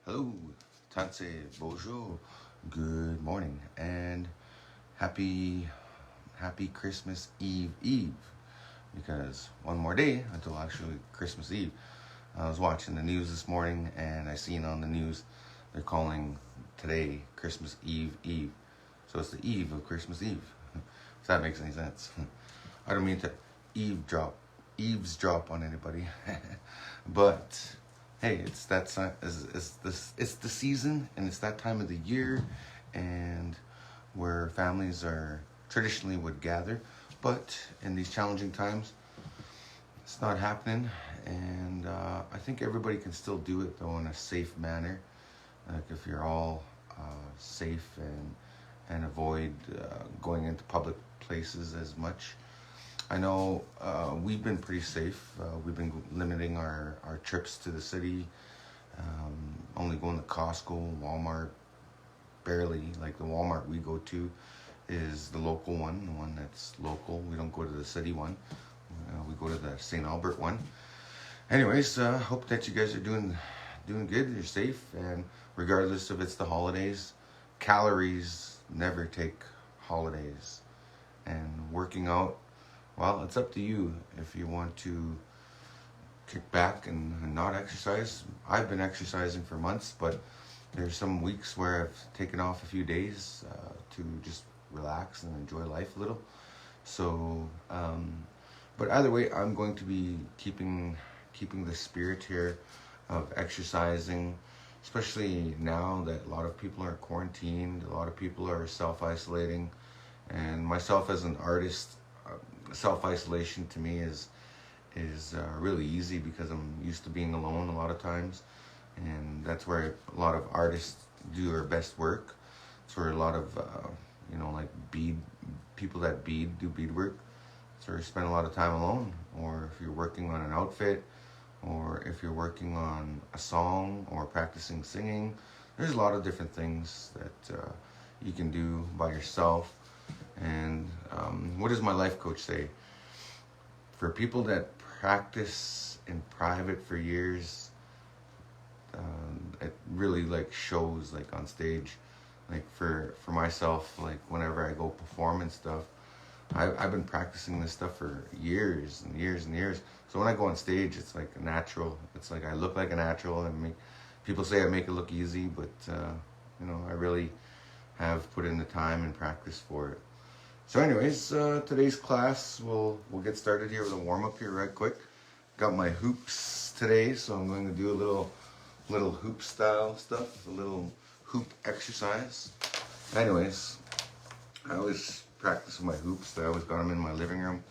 Hello, Tanse, bonjour, good morning, and happy Christmas Eve, because one more day until actually Christmas Eve. I was watching the news this morning, and I seen on the news they're calling today Christmas Eve. So it's the eve of Christmas Eve, if that makes any sense. I don't mean to eavesdrop on anybody, but hey, it's the season, and it's that time of the year, and where families are traditionally would gather, but in these challenging times, it's not happening, and I think everybody can still do it though in a safe manner, like if you're all safe and avoid going into public places as much. I know we've been pretty safe. We've been limiting our trips to the city, only going to Costco, Walmart, barely. Like the Walmart we go to is the local one, the one that's local. We don't go to the city one. We go to the St. Albert one. Anyways, hope that you guys are doing good. You're safe, and regardless if it's the holidays, calories never take holidays. And working out, well, it's up to you if you want to kick back and not exercise. I've been exercising for months, but there's some weeks where I've taken off a few days to just relax and enjoy life a little. So, but either way, I'm going to be keeping the spirit here of exercising, especially now that a lot of people are quarantined, a lot of people are self-isolating, and myself as an artist, self-isolation to me is really easy because I'm used to being alone a lot of times, and that's where a lot of artists do their best work. It's where a lot of like people that do beadwork, so you spend a lot of time alone, or if you're working on an outfit, or if you're working on a song or practicing singing. There's a lot of different things that you can do by yourself. And what does my life coach say? For people that practice in private for years, it really like shows like on stage. Like for myself, like whenever I go perform and stuff, I've been practicing this stuff for years and years and years. So when I go on stage, it's like natural. It's like I look like a natural, and people say I make it look easy, but I really have put in the time and practice for it. So anyways, today's class, we'll get started here with a warm-up here right quick. Got my hoops today, so I'm going to do a little hoop style stuff, a little hoop exercise. Anyways, I always practice with my hoops. I always got them in my living room.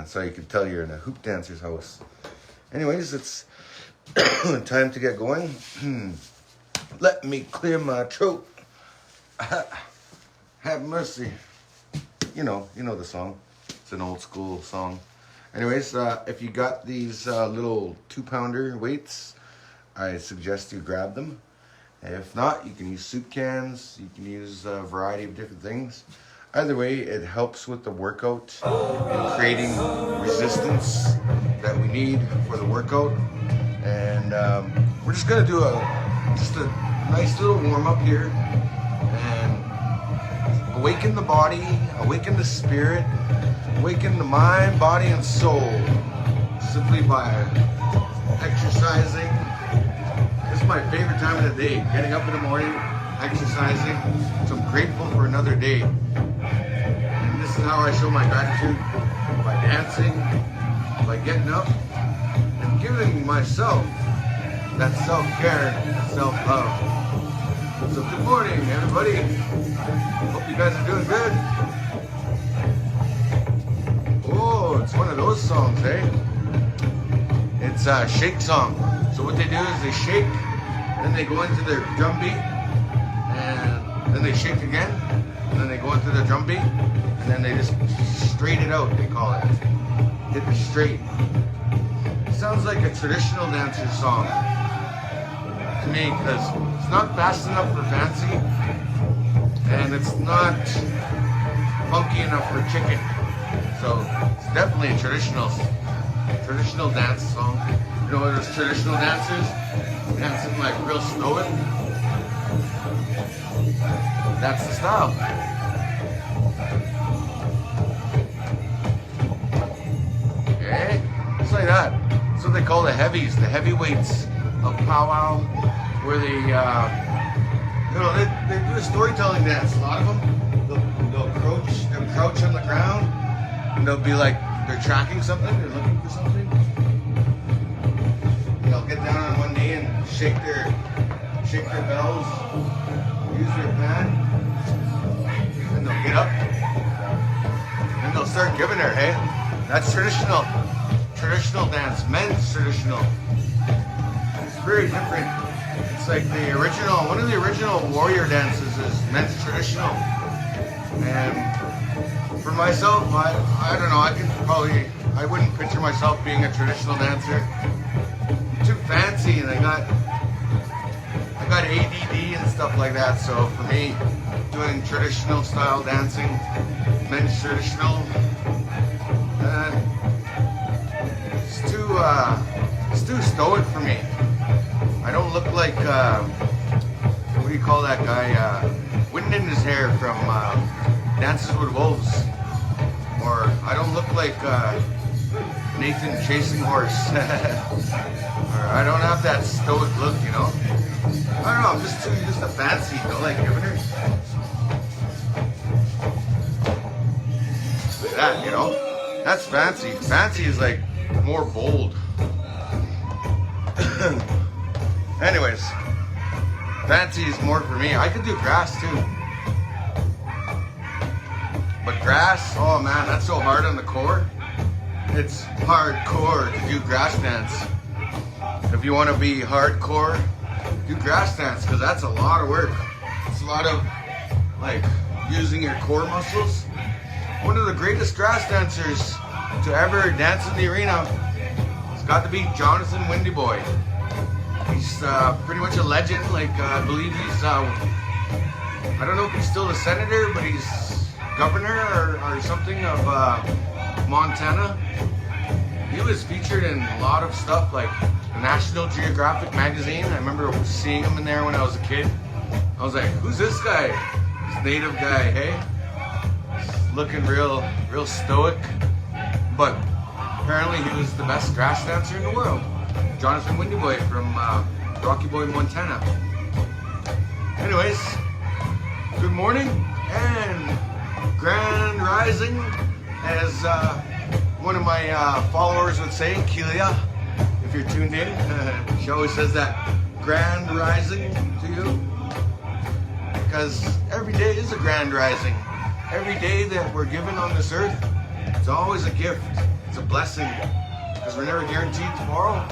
So you can tell you're in a hoop dancer's house. Anyways, it's time to get going. Let me clear my throat. Have mercy. You know the song. It's an old school song. Anyways, if you got these little 2-pounder weights, I suggest you grab them. If not, you can use soup cans. You can use a variety of different things. Either way, it helps with the workout and creating resistance that we need for the workout. And we're just gonna do a nice little warm up here and awaken the body, awaken the spirit, awaken the mind, body, and soul simply by exercising. This is my favorite time of the day, getting up in the morning, exercising. So I'm grateful for another day. And this is how I show my gratitude, by dancing, by getting up, and giving myself that self-care, self-love. So good morning, everybody. Hope you guys are doing good. Oh, it's one of those songs, eh? It's a shake song. So what they do is they shake, then they go into their drum beat, and then they shake again, and then they go into the drum beat, and then they just straight it out, they call it. Hit the straight. It sounds like a traditional dancer song to me, because it's not fast enough for fancy, and it's not funky enough for chicken. So it's definitely a traditional dance song. You know, there's traditional dancers, dancing like real stoic. That's the style. Okay, just like that. That's what they call the heavies, the heavyweights of powwow, where they, they do a storytelling dance. A lot of them, they'll crouch on the ground, and they'll be like they're tracking something, they're looking for something. They'll get down on one knee and shake their bells, use their pan, and they'll get up, and they'll start giving her. Hey, that's traditional dance, men's traditional. It's very different. It's like one of the original warrior dances is men's traditional. And for myself, I don't know, I wouldn't picture myself being a traditional dancer. I'm too fancy, and I got ADD and stuff like that. So for me, doing traditional style dancing, men's traditional, it's too stoic for me. I don't look like, what do you call that guy, wind in his hair from Dances with Wolves. Or I don't look like Nathan Chasing Horse. Or I don't have that stoic look, you know. I don't know, I'm just a fancy, you know, like giving her. Like that, you know. That's fancy. Fancy is like more bold. Anyways, fancy is more for me. I could do grass too. But grass, oh man, that's so hard on the core. It's hardcore to do grass dance. If you want to be hardcore, do grass dance, because that's a lot of work. It's a lot of like using your core muscles. One of the greatest grass dancers to ever dance in the arena has got to be Jonathan Windy Boy. He's pretty much a legend. Like I believe he's, I don't know if he's still a senator, but he's governor or something of Montana. He was featured in a lot of stuff like National Geographic magazine. I remember seeing him in there when I was a kid. I was like, who's this guy? This native guy, hey? He's looking real stoic. But apparently he was the best grass dancer in the world. Jonathan Windy Boy from Rocky Boy, Montana. Anyways, good morning and grand rising, as one of my followers would say, Kelia, if you're tuned in. She always says that, grand rising to you, because every day is a grand rising. Every day that we're given on this earth, it's always a gift. It's a blessing, because we're never guaranteed tomorrow.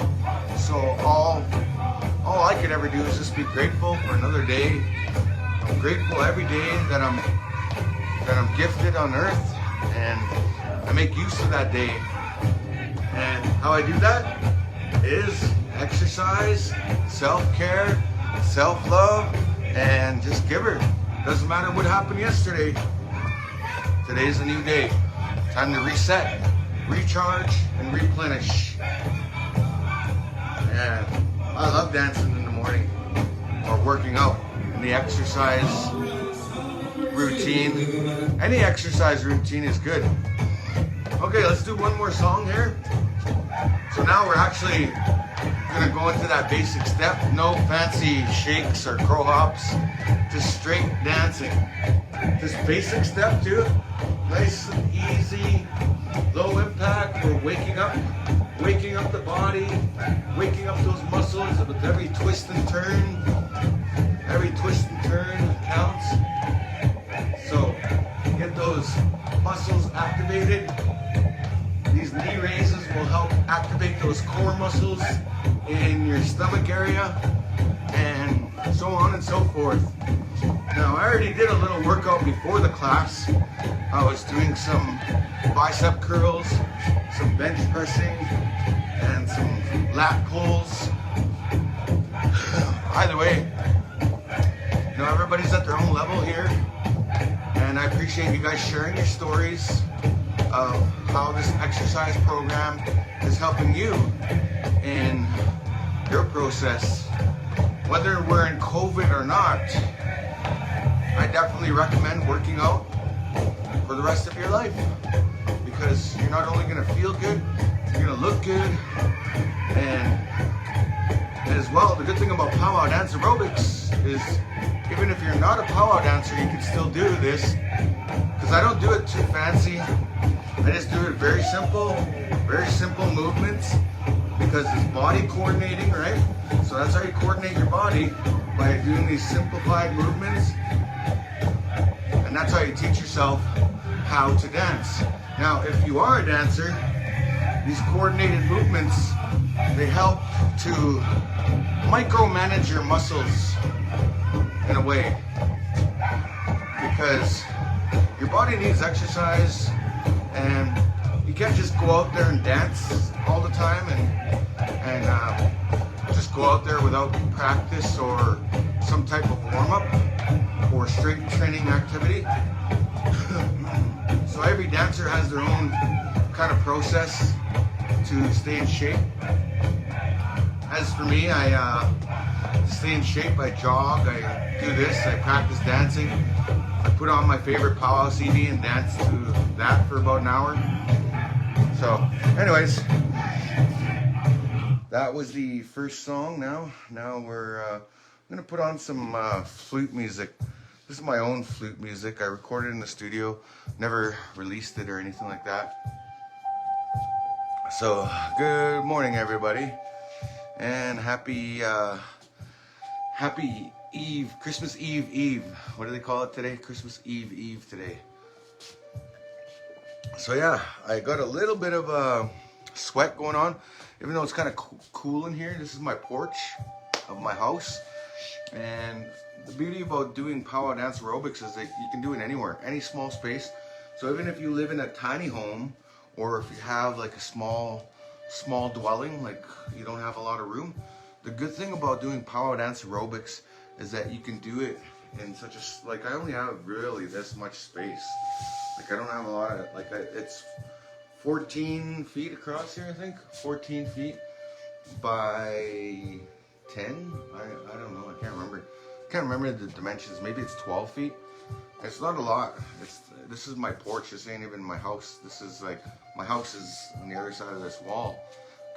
So all I could ever do is just be grateful for another day. I'm grateful every day that I'm gifted on earth, and I make use of that day. And how I do that is exercise, self-care, self-love, and just give her. Doesn't matter what happened yesterday. Today's a new day. Time to reset, recharge, and replenish. And I love dancing in the morning or working out in the exercise routine. Any exercise routine is good. Okay, let's do one more song here. So now we're actually gonna go into that basic step. No fancy shakes or crow hops, just straight dancing. This basic step too, nice and easy, low impact. We're waking up the body, waking up those muscles with every twist and turn. Every twist and turn counts. So get those muscles activated. These knee raises will help activate those core muscles in your stomach area, and so on and so forth. Now, I already did a little workout before the class. I was doing some bicep curls, some bench pressing, and some lat pulls. Either way, you know, everybody's at their own level here, and I appreciate you guys sharing your stories of how this exercise program is helping you in your process. Whether we're in COVID or not, I definitely recommend working out for the rest of your life, because you're not only going to feel good, you're going to look good, and as well, the good thing about Pow-wow Dance Aerobics is even if you're not a powwow dancer, you can still do this, because I don't do it too fancy. I just do it very simple movements, because it's body coordinating, right? So that's how you coordinate your body, by doing these simplified movements, and that's how you teach yourself how to dance. Now, if you are a dancer, these coordinated movements, they help to micromanage your muscles in a way, because your body needs exercise, and you can't just go out there and dance all the time and just go out there without practice or some type of warm-up or strength training activity. So every dancer has their own kind of process to stay in shape. As for me, to stay in shape, I jog, I do this, I practice dancing. I put on my favorite powwow CD and dance to that for about an hour. So, anyways, that was the first song. Now we're gonna put on some flute music. This is my own flute music. I recorded in the studio, never released it or anything like that. So, good morning, everybody, and happy Eve, Christmas Eve. What do they call it today? Christmas Eve today. So yeah, I got a little bit of sweat going on, even though it's kind of cool in here. This is my porch of my house, and the beauty about doing Pow-wow Dance Aerobics is that you can do it anywhere, any small space. So even if you live in a tiny home, or if you have like a small dwelling, like you don't have a lot of room, the good thing about doing Pow-wow Dance Aerobics is that you can do it in such a, like, I only have really this much space. Like, I don't have a lot of, like, it's 14 feet across here, I think. 14 feet by 10? I don't know, I can't remember. I can't remember the dimensions. Maybe it's 12 feet. It's not a lot. This is my porch. This ain't even my house. This is like, my house is on the other side of this wall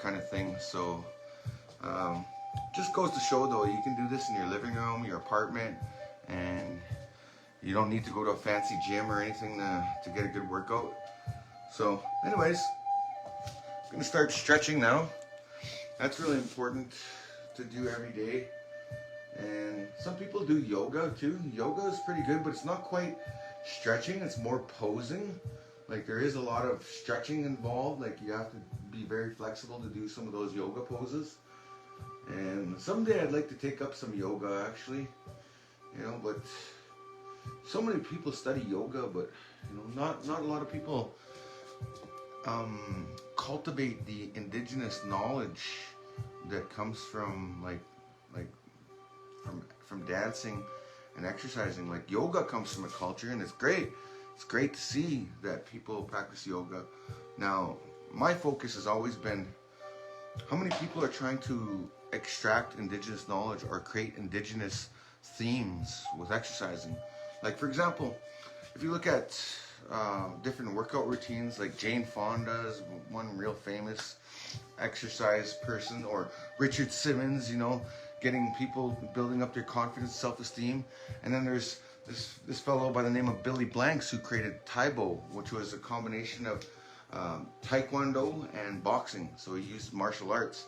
kind of thing. So, just goes to show though, you can do this in your living room, your apartment, and you don't need to go to a fancy gym or anything to get a good workout. So anyways, I'm gonna start stretching now. That's really important to do every day. And some people do yoga too. Yoga is pretty good, but it's not quite stretching, it's more posing. Like, there is a lot of stretching involved. Like, you have to be very flexible to do some of those yoga poses. And someday I'd like to take up some yoga, actually, you know, but so many people study yoga, but, you know, not a lot of people cultivate the indigenous knowledge that comes from from dancing and exercising. Like, yoga comes from a culture, and it's great. It's great to see that people practice yoga. Now, my focus has always been how many people are trying to extract indigenous knowledge or create indigenous themes with exercising. Like, for example, if you look at different workout routines, like Jane Fonda is one real famous exercise person, or Richard Simmons, you know, getting people building up their confidence, self-esteem. And then there's this fellow by the name of Billy Blanks, who created Taibo, which was a combination of Taekwondo and boxing. So he used martial arts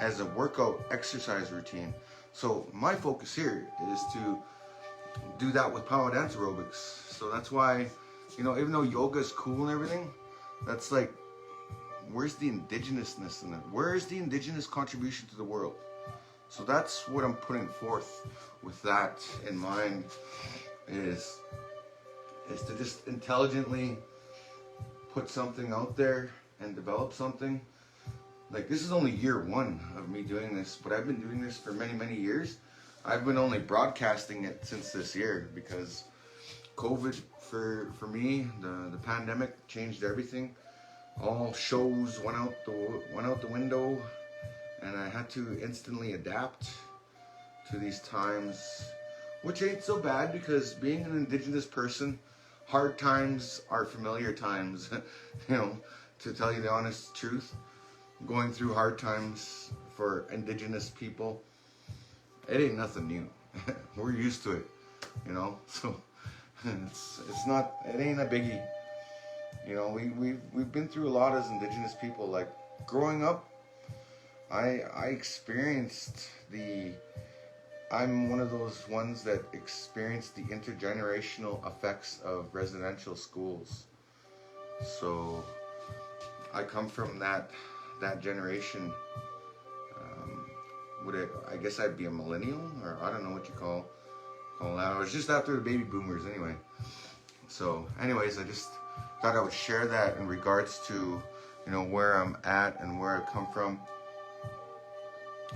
as a workout exercise routine. So my focus here is to do that with Pow-wow Dance Aerobics. So that's why, you know, even though yoga is cool and everything, that's like, where's the indigenousness in it? Where's the indigenous contribution to the world? So that's what I'm putting forth with that in mind, is to just intelligently put something out there and develop something. Like, this is only year one of me doing this, but I've been doing this for many, many years. I've been only broadcasting it since this year, because COVID for me, the pandemic changed everything. All shows went out the window, and I had to instantly adapt to these times, which ain't so bad because being an Indigenous person, hard times are familiar times. You know, to tell you the honest truth, going through hard times for Indigenous people, it ain't nothing new. We're used to it, you know. So it's not, it ain't a biggie. You know, we've been through a lot as Indigenous people. Like growing up, I experienced I'm one of those ones that experienced the intergenerational effects of residential schools. So I come from that generation. I guess I'd be a millennial, or I don't know what you call that. I was just after the baby boomers anyway. So anyways, I just thought I would share that in regards to, you know, where I'm at and where I come from.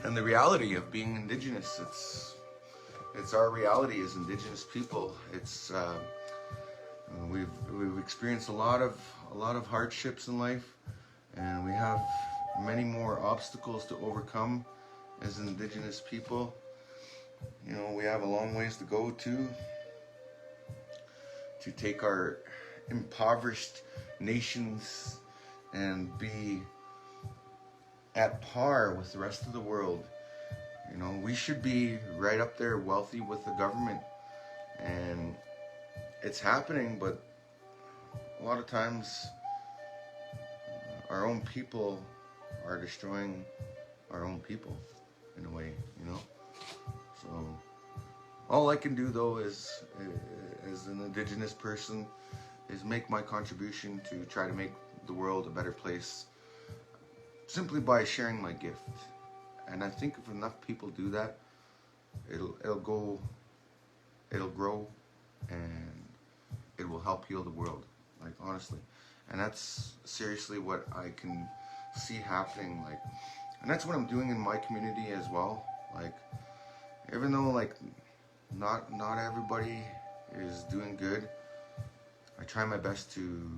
And the reality of being Indigenous, it's our reality as Indigenous people. It's we've experienced a lot of hardships in life, and we have many more obstacles to overcome as Indigenous people. You know, we have a long ways to go to take our impoverished nations and be at par with the rest of the world. You know, we should be right up there wealthy with the government, and it's happening, but a lot of times our own people are destroying our own people in a way, you know. So all I can do though is, as an Indigenous person, is make my contribution to try to make the world a better place, simply by sharing my gift. And I think if enough people do that, it'll grow, and it will help heal the world, like honestly. And that's seriously what I can see happening, like, and that's what I'm doing in my community as well. Like, even though like not everybody is doing good, I try my best to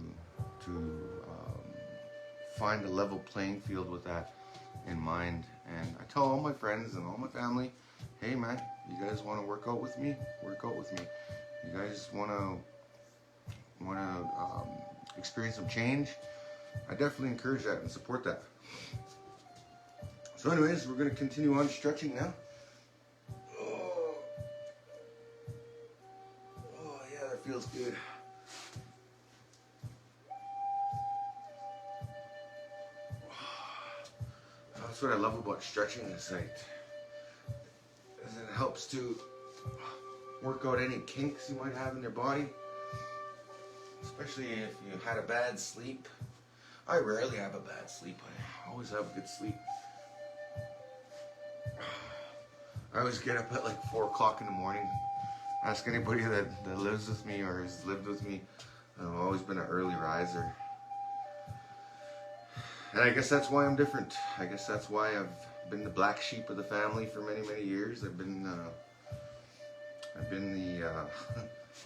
find a level playing field with that in mind. And I tell all my friends and all my family, hey man, you guys want to work out with me? Work out with me. You guys want to experience some change? I definitely encourage that and support that. So anyways, we're going to continue on stretching now. Oh yeah, that feels good. That's what I love about stretching is like, is it helps to work out any kinks you might have in your body, especially if you had a bad sleep. I rarely have a bad sleep. I always have good sleep. I always get up at like 4 o'clock in the morning. Ask anybody that lives with me or has lived with me. I've always been an early riser. And I guess that's why I'm different. I guess that's why I've been the black sheep of the family for many, many years. I've been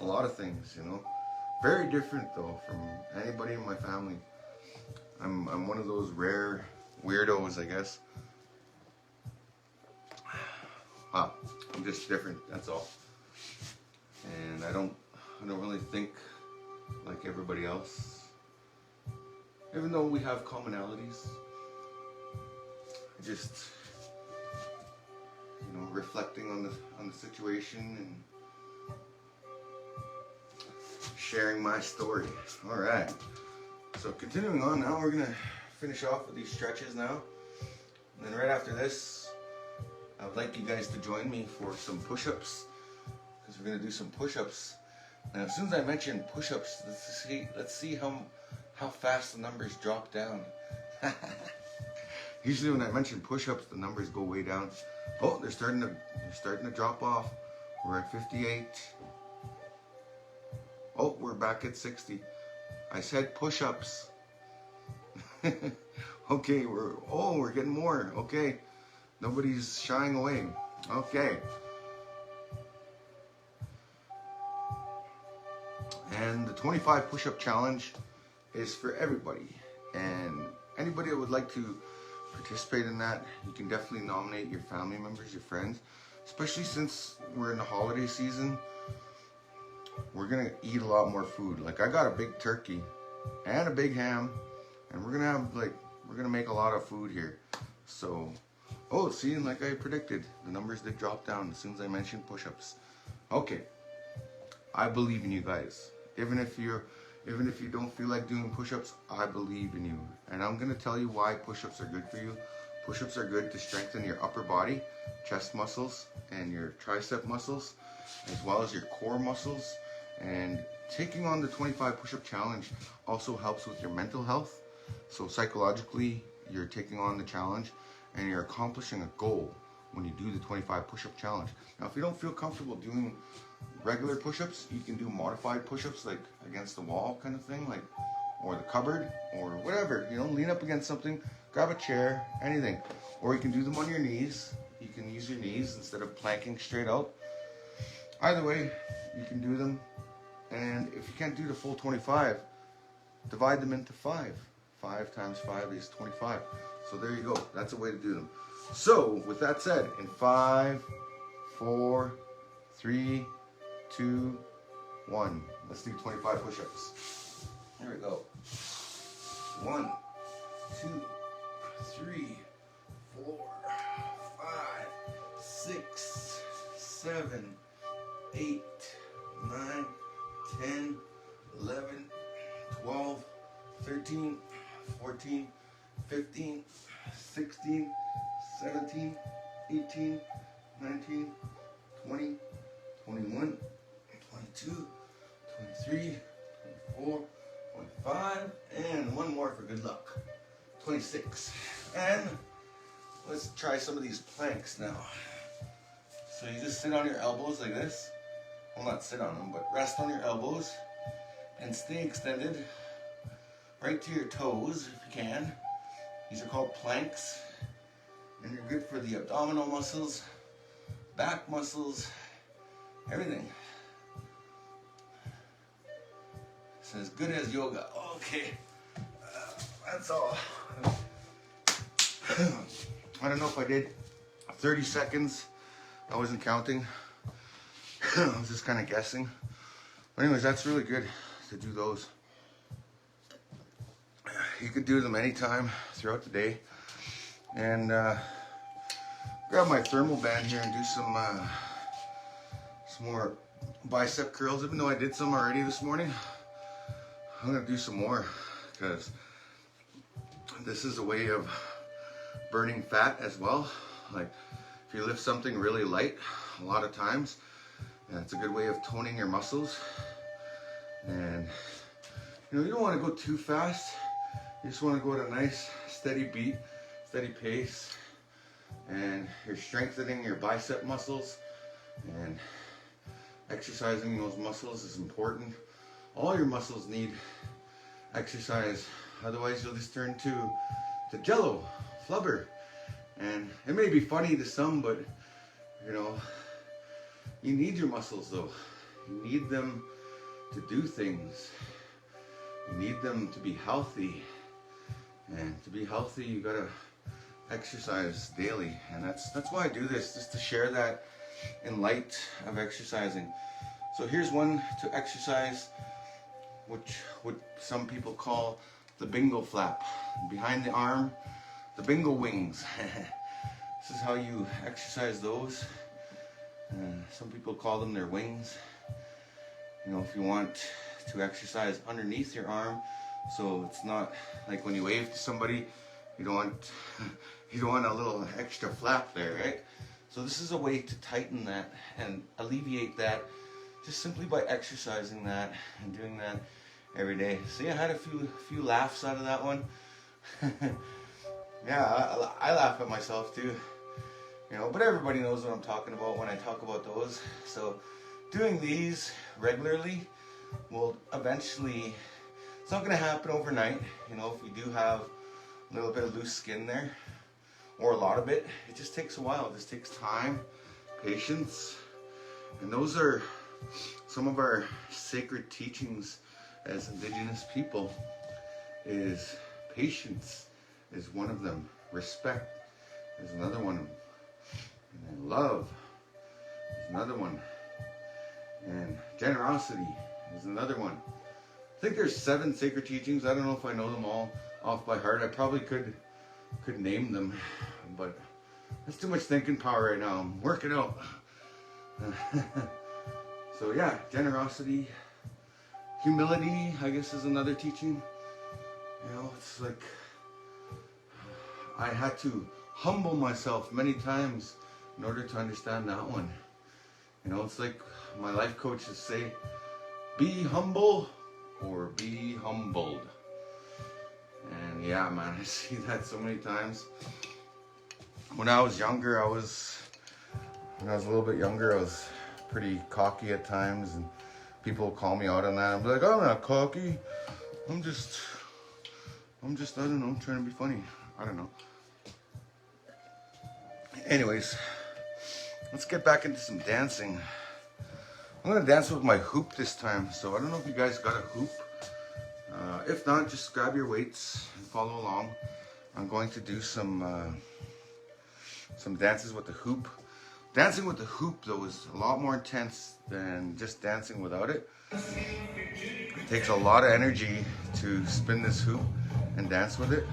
a lot of things, you know. Very different though from anybody in my family. I'm one of those rare weirdos, I guess. I'm just different, that's all. And I don't really think like everybody else. Even though we have commonalities, just, you know, reflecting on the situation and sharing my story. All right. So continuing on now, we're gonna finish off with these stretches now, and then right after this, I would like you guys to join me for some push-ups, because we're gonna do some push-ups. Now, as soon as I mention push-ups, let's see how fast the numbers drop down. Usually when I mention push-ups, the numbers go way down. Oh, they're starting to drop off. We're at 58. Oh, we're back at 60. I said push-ups. Okay, we're getting more. Okay, nobody's shying away. Okay. And the 25 push-up challenge is for everybody, and anybody that would like to participate in that. You can definitely nominate your family members, your friends, especially since we're in the holiday season. We're gonna eat a lot more food. Like, I got a big turkey and a big ham, and we're gonna make a lot of food here. So, oh, see, like I predicted, the numbers did drop down as soon as I mentioned push-ups. Okay, I believe in you guys. Even if you don't feel like doing push-ups, I believe in you. And I'm gonna tell you why push-ups are good for you. Push-ups are good to strengthen your upper body, chest muscles, and your tricep muscles, as well as your core muscles. And taking on the 25 push-up challenge also helps with your mental health. So psychologically, you're taking on the challenge and you're accomplishing a goal when you do the 25 push-up challenge. Now, if you don't feel comfortable doing regular push-ups, you can do modified push-ups, like against the wall kind of thing, like, or the cupboard, or whatever, you know, lean up against something, grab a chair, anything. Or you can do them on your knees. You can use your knees instead of planking straight out. Either way, you can do them. And if you can't do the full 25, divide them into 5. 5 times 5 is 25. So there you go. That's a way to do them. So with that said, in 5, 4, 3, 2, 1. Let's do 25 push-ups. Here we go. 1, 2, 3, 4, 5, 6, 7, 8, 9, 10, 11, 12, 13, 14, 15, 16, 17, 18, 19, 20, 21, 22, 23, 24, 25, and one more for good luck. 26. And let's try some of these planks now. So you just sit on your elbows like this. Well, not sit on them, but rest on your elbows and stay extended right to your toes if you can. These are called planks, and they're good for the abdominal muscles, back muscles, everything. It's as good as yoga. Okay, that's all. I don't know if I did 30 seconds. I wasn't counting. I was just kind of guessing. But anyways, that's really good to do those. You could do them anytime throughout the day. And grab my thermal band here and do some more bicep curls. Even though I did some already this morning, I'm gonna do some more because this is a way of burning fat as well. Like, if you lift something really light, a lot of times, it's a good way of toning your muscles. And you know, you don't want to go too fast. You just want to go at a nice steady beat, steady pace, and you're strengthening your bicep muscles, and exercising those muscles is important. All your muscles need exercise, otherwise you'll just turn to jello, flubber. And it may be funny to some, but you know, you need your muscles though. You need them to do things. You need them to be healthy. And to be healthy, you gotta exercise daily. And that's why I do this, just to share that in light of exercising. So here's one to exercise, which what some people call the bingo flap. Behind the arm, the bingo wings. This is how you exercise those. Some people call them their wings. You know, if you want to exercise underneath your arm, so it's not like when you wave to somebody, you don't want a little extra flap there, right? So this is a way to tighten that and alleviate that just simply by exercising that and doing that every day. See, I had a few laughs out of that one. Yeah, I laugh at myself too. You know, but everybody knows what I'm talking about when I talk about those. So doing these regularly will eventually, it's not going to happen overnight. You know, if you do have a little bit of loose skin there, or a lot of it, it just takes a while. It just takes time, patience. And those are some of our sacred teachings as Indigenous people, is patience is one of them. Respect is another one. And then love is another one. And generosity is another one. I think there's 7 sacred teachings. I don't know if I know them all off by heart. I probably could name them, but that's too much thinking power right now. I'm working out. So yeah, generosity, humility, I guess, is another teaching. You know, it's like I had to humble myself many times in order to understand that one. You know, it's like my life coaches say, be humble or be humbled. And yeah, man, I see that so many times. When I was younger, when I was a little bit younger, I was pretty cocky at times, and people would call me out on that. I'm like, I'm not cocky. I'm just, I don't know, I'm trying to be funny. I don't know. Anyways, let's get back into some dancing. I'm gonna dance with my hoop this time, so I don't know if you guys got a hoop. If not, just grab your weights and follow along. I'm going to do some dances with the hoop. Dancing with the hoop, though, is a lot more intense than just dancing without it. It takes a lot of energy to spin this hoop and dance with it.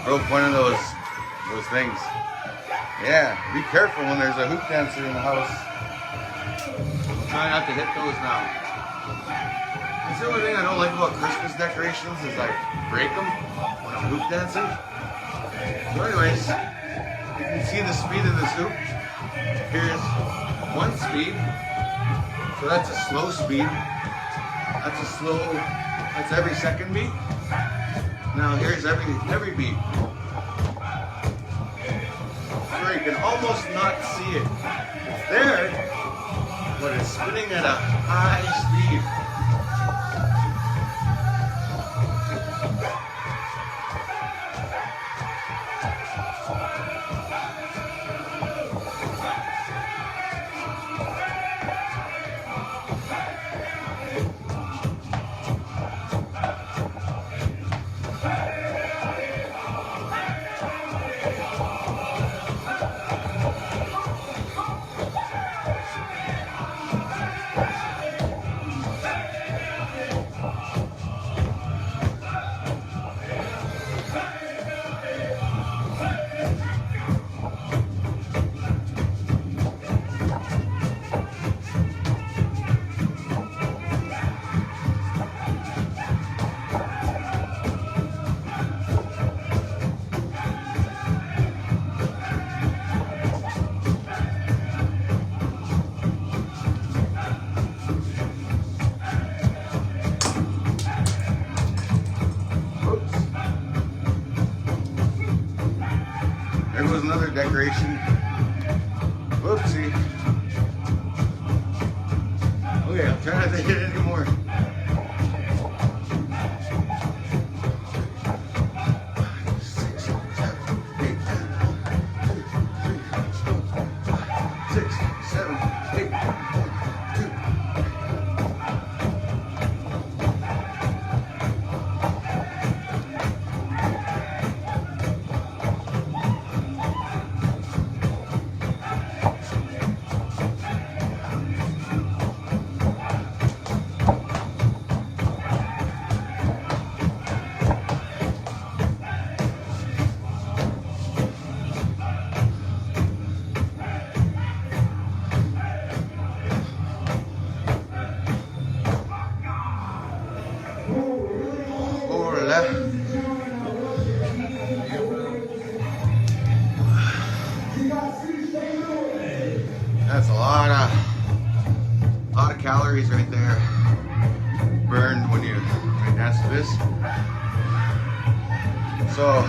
Broke one of those things. Yeah, be careful when there's a hoop dancer in the house. I'm trying not to hit those now. That's the only thing I don't like about Christmas decorations is I break them when I'm hoop dancing. So anyways, you can see the speed of this hoop. Here's one speed. So that's a slow speed. That's every second beat. Now here's every beat. So you can almost not see it. It's there, but it's spinning at a high speed. There goes another decoration. Whoopsie. Okay, I'm trying not to hit it anymore. 6, 7, 8, 6, 7, 8, 2. That's a lot of calories right there burned when you dance to this. So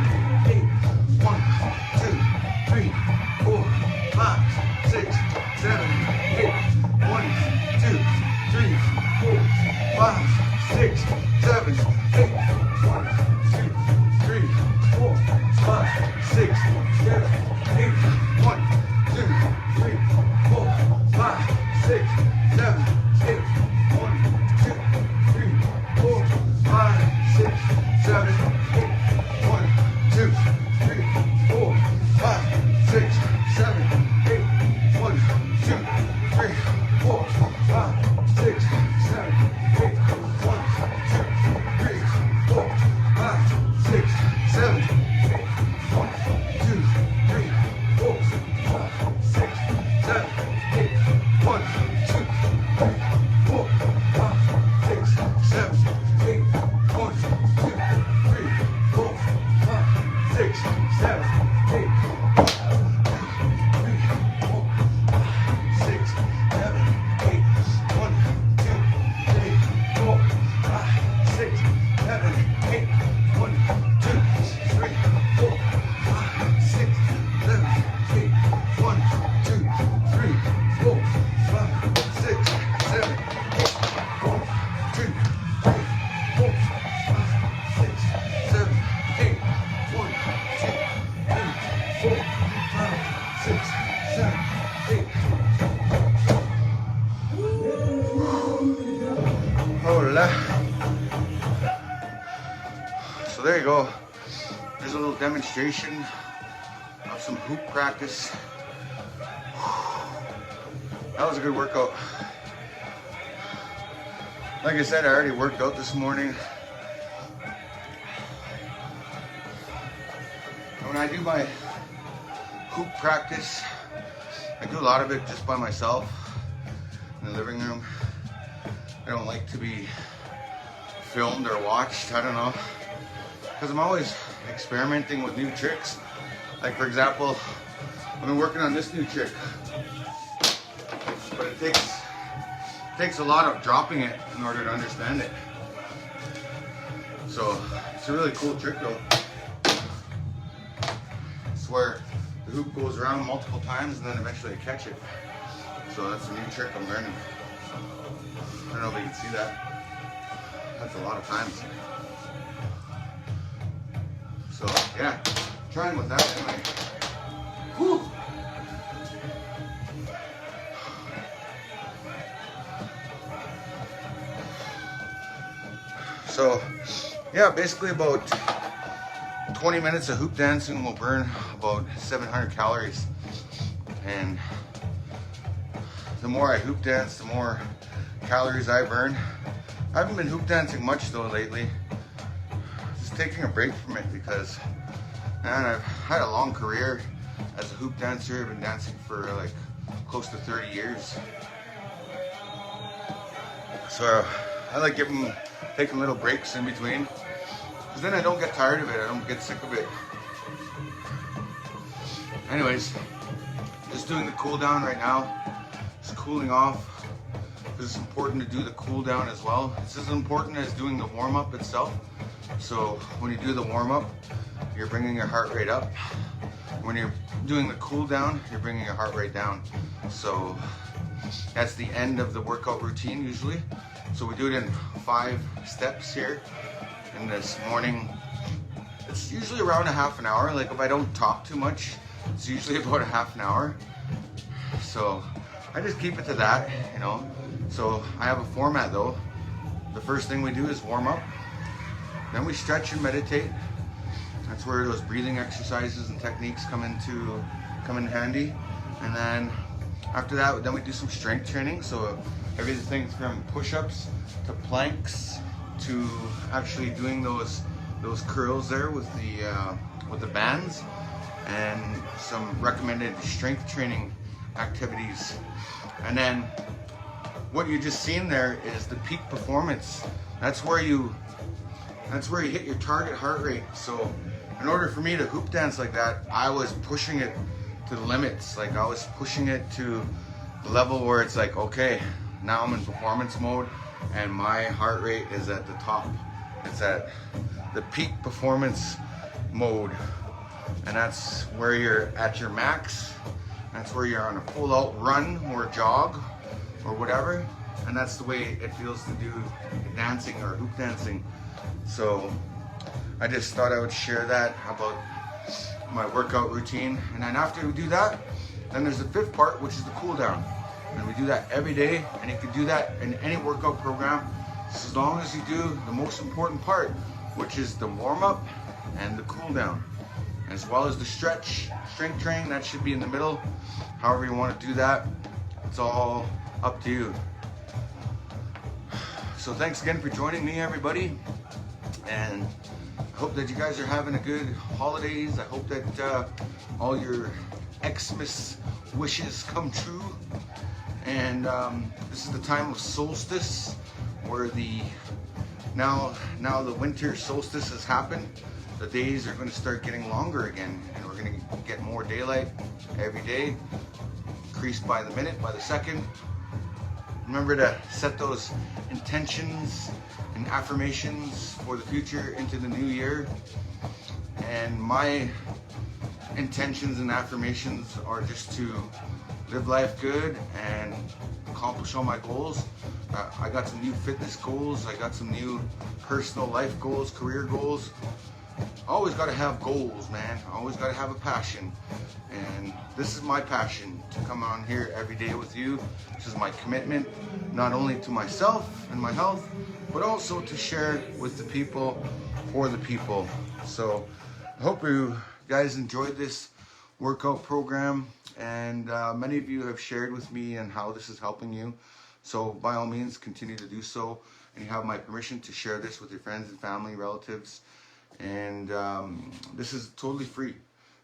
seven, eight. 1, 2, 3, 4, 5, 6, 7, 8. 1, 2, 3, 4, 5, 6, 7, 8. 1, 2, 3, 4, 5, 6, 7, 8. 1, 2, 3, 4, 5, 6, 7, 8. 1, 2, 3, 4, 5, 6, 7, 8. 1, 2, 3, 4, 5, 6, 7, 8. 1, 2, 3, 4, 5, 6, 7, 8. 1, 2, 3, So there you go. There's a little demonstration of some hoop practice. That was a good workout. Like I said, I already worked out this morning. When I do my hoop practice, I do a lot of it just by myself in the living room. I don't like to be filmed or watched, I don't know. Because I'm always experimenting with new tricks. Like for example, I've been working on this new trick. But it takes a lot of dropping it in order to understand it. So it's a really cool trick though. It's where the hoop goes around multiple times and then eventually I catch it. So that's a new trick I'm learning. I don't know if you can see that. That's a lot of times. So yeah, trying with that anyway. Whew. So yeah, basically about 20 minutes of hoop dancing will burn about 700 calories. And the more I hoop dance, the more calories I burn. I haven't been hoop dancing much though lately. Just taking a break from it because, man, I've had a long career as a hoop dancer. I've been dancing for like close to 30 years. So I like taking little breaks in between, because then I don't get tired of it, I don't get sick of it. Anyways, just doing the cool down right now, just cooling off, because it's important to do the cool down as well. It's as important as doing the warm up itself. So when you do the warm up, you're bringing your heart rate up. When you're doing the cool down, you're bringing your heart rate down. So that's the end of the workout routine usually. So we do it in 5 steps here. And this morning, it's usually around a half an hour. Like if I don't talk too much, it's usually about a half an hour. So I just keep it to that, you know. So I have a format though. The first thing we do is warm up. Then we stretch and meditate. That's where those breathing exercises and techniques come in handy. And then after that, then we do some strength training. So everything from push-ups to planks to actually doing those curls there with the bands, and some recommended strength training activities. And then what you just seen there is the peak performance. That's where you hit your target heart rate. So in order for me to hoop dance like that, I was pushing it to the limits. Like I was pushing it to the level where it's like, okay, now I'm in performance mode and my heart rate is at the top. It's at the peak performance mode. And that's where you're at your max. That's where you're on a full out run or jog or whatever. And that's the way it feels to do dancing or hoop dancing. So I just thought I would share that about my workout routine. And then after we do that, then there's the 5th part, which is the cool down. And we do that every day, and you can do that in any workout program, just as long as you do the most important part, which is the warm up and the cool down, as well as the strength training. That should be in the middle. However you want to do that, it's all up to you. So thanks again for joining me, everybody, and I hope that you guys are having a good holidays. I hope that all your Xmas wishes come true. And this is the time of solstice, where now the winter solstice has happened. The days are going to start getting longer again, and we're going to get more daylight every day, increased by the minute, by the second. Remember to set those intentions and affirmations for the future into the new year. And my intentions and affirmations are just to live life good and accomplish all my goals. I got some new fitness goals. I got some new personal life goals, career goals. always got to have goals, man. Always got to have a passion. And this is my passion, to come on here every day with you. This is my commitment, not only to myself and my health, but also to share with the people, for the people. So I hope you guys enjoyed this workout program, and many of you have shared with me and how this is helping you. So by all means, continue to do so. And you have my permission to share this with your friends and family, relatives. And this is totally free.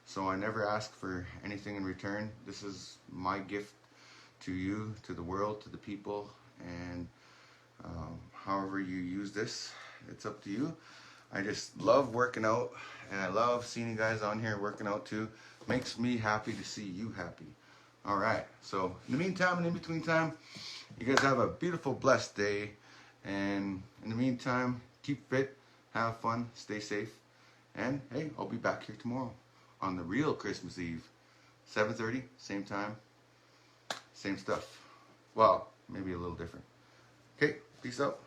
So I never ask for anything in return. This is my gift to you, to the world, to the people. And however you use this, it's up to you. I just love working out, and I love seeing you guys on here working out too. Makes me happy to see you happy. All right. So in the meantime and in between time, you guys have a beautiful, blessed day. And in the meantime, keep fit, have fun, stay safe. And hey, I'll be back here tomorrow on the real Christmas Eve, 7:30, same time, same stuff. Well, maybe a little different. Okay, peace out.